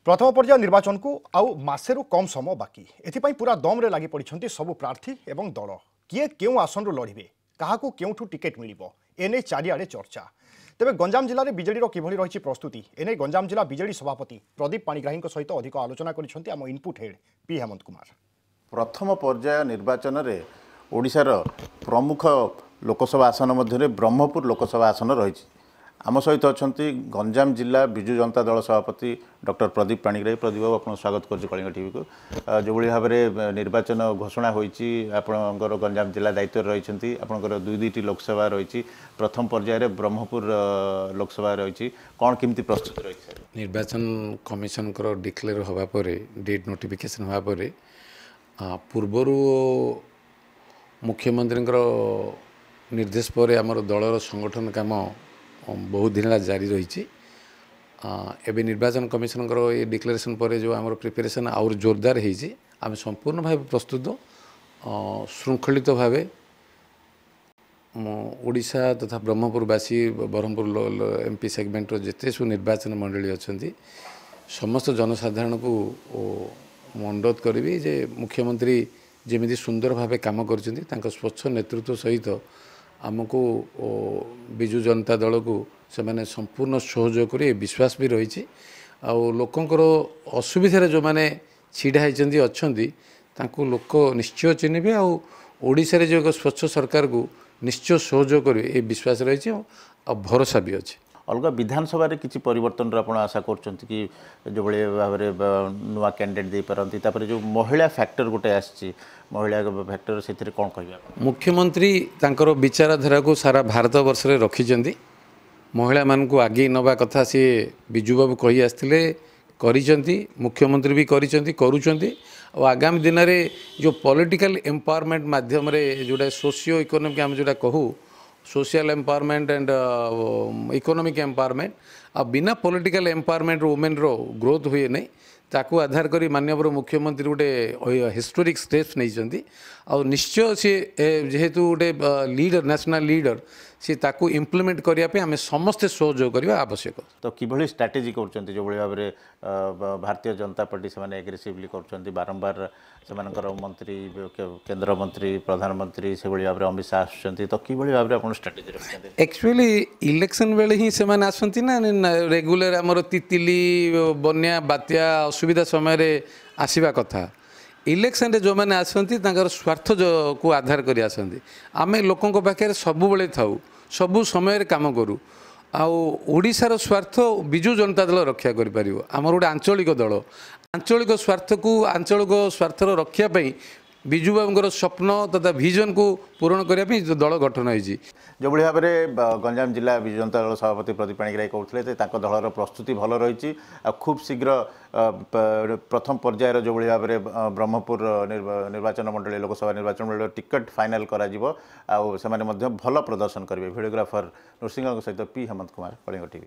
प्रथम पर्याय निर्वाचन को आउ मासेरु कम समय बाकी एथिपाई पूरा दम रे लागि पड़िछन्ति सबु प्रार्थी एवं दल किए केउ आसनरु लड़िबे काहाकू केउठू टिकेट मिलिबो एने चारिआडे चर्चा। तेबे गंजाम जिले में बीजेडी किभली रही प्रस्तुति एने गंजाम जिला बीजेडी सभापति प्रदीप पाणिग्राही सहित अधिक आलोचना करिसेंति आम input head P Hemant Kumar. प्रथम पर्याय निर्वाचन रे ओडिशार प्रमुख लोकसभा आसन मध्य ब्रह्मपुर लोकसभा आसन रही। आम सहित अच्छा गंजाम जिला विजु जनता दल सभापति डॉक्टर प्रदीप पाणिग्राही। प्रदीप बाबू आपको स्वागत कर कलिंग टीवी को। जो भाव में निर्वाचन घोषणा होती आपणकर गंजाम जिला दायित्व रही आपंकर दुईटी लोकसभा रही प्रथम पर्यायर ब्रह्मपुर लोकसभा रही कौन केमती प्रस्तुत रही निर्वाचन कमिशन डिक्लेयर हवा पर डेट नोटिफिकेशन हवा पर पूर्वर मुख्यमंत्री निर्देश पर आमर दलर संगठन काम बहुत दिन जारी रही। एवं निर्वाचन कमिशन ये डिक्लेरेशन पर जो आम प्रिपेरेसन आउर जोरदार होती आम संपूर्ण भाव प्रस्तुत श्रृंखलित भाव ओडिशा तथा ब्रह्मपुरवासी ब्रह्मपुर एमपी सेगमेंटर जिते सब निर्वाचन मंडली अच्छा समस्त जनसाधारण को अनुरोध करी जे मुख्यमंत्री जमी सुंदर भाव कम कर स्वच्छ नेतृत्व सहित आमको विजु जनता दल को से मैंने संपूर्ण सहयोग कर विश्वास भी रही लोकंर असुविधार जो मैंने छिड़ा अच्छा लोक निश्चय चिन्हे आशार जो एक स्वच्छ सरकार को निश्चय सहयोग कर विश्वास रही भरोसा भी अच्छे। अलग विधानसभा किसी परिवर्तन आप आशा कर जो भाव में नुआ कैंडिडेट दे पारती जो महिला फैक्टर गोटे आसी महिला फैक्टर से कौन कह मुख्यमंत्री तांकर विचारधारा को सारा भारत वर्ष में रखिंट महिला मान को आगे नवा कथा सी विजु बाबू कही आसते मुख्यमंत्री भी आगामी दिन में जो पॉलिटिकल एम्पावरमेंट माध्यम जोड़ा सोशियो इकोनॉमिक आम जोड़ा कहूँ social empowerment and economic empowerment आ बिना पॉलिटिकल एम्पावरमेंट वुमेन रो ग्रोथ हुए नहीं ताकू आधार करी माननीय मुख्यमंत्री गोटे हिस्टोरिक स्टेप्स नहीं आ निश्चय सी जेहेतु गोटे लीडर नेशनल लीडर सी ताकू इम्प्लीमेंट करने आम समस्ते सहयोग करने आवश्यक। तो किभली स्ट्राटेजी कर जो भाव में भारतीय जनता पार्टी से एग्रेसिवली कर बारंबार से मंत्री केंद्र मंत्री प्रधानमंत्री से भाव में अमित शाह आसुँच तो किभली भाव में आप स्ट्राटेजी रखते एक्चुअली इलेक्शन बेले ही से आसती ना रेगुलर आमर तितली बन्या बात्या असुविधा समय आसवा कथा इलेक्शन जो मैंने आसती स्वार्थ को आधार कर आसती आम लोकों पाखे सबुबले थाऊ सबु समय काम करूँ आशार स्वार्थ विजु जनता दल रक्षा कर आमर गोटे आंचलिक दल आंचलिक स्वार्थ को आंचलिक स्वार्थर रक्षापी विजु बाबूर स्वप्न तथा विजन को पूरण करने दल गठन होती जो भाव में गंजाम जिला विजु जनता दल सभापति प्रदीप पाणिग्राही कहते दलर प्रस्तुति भल रही खूब शीघ्र प्रथम पर्यायर जो भाव में ब्रह्मपुर निर्वाचन मंडली लोकसभा निर्वाचन मंडल टिकट फाइनाल करा भल प्रदर्शन करेंगे। भिडियोग्राफर नृसिंह सहित पी हेमंत कुमार कलिंग टीवी।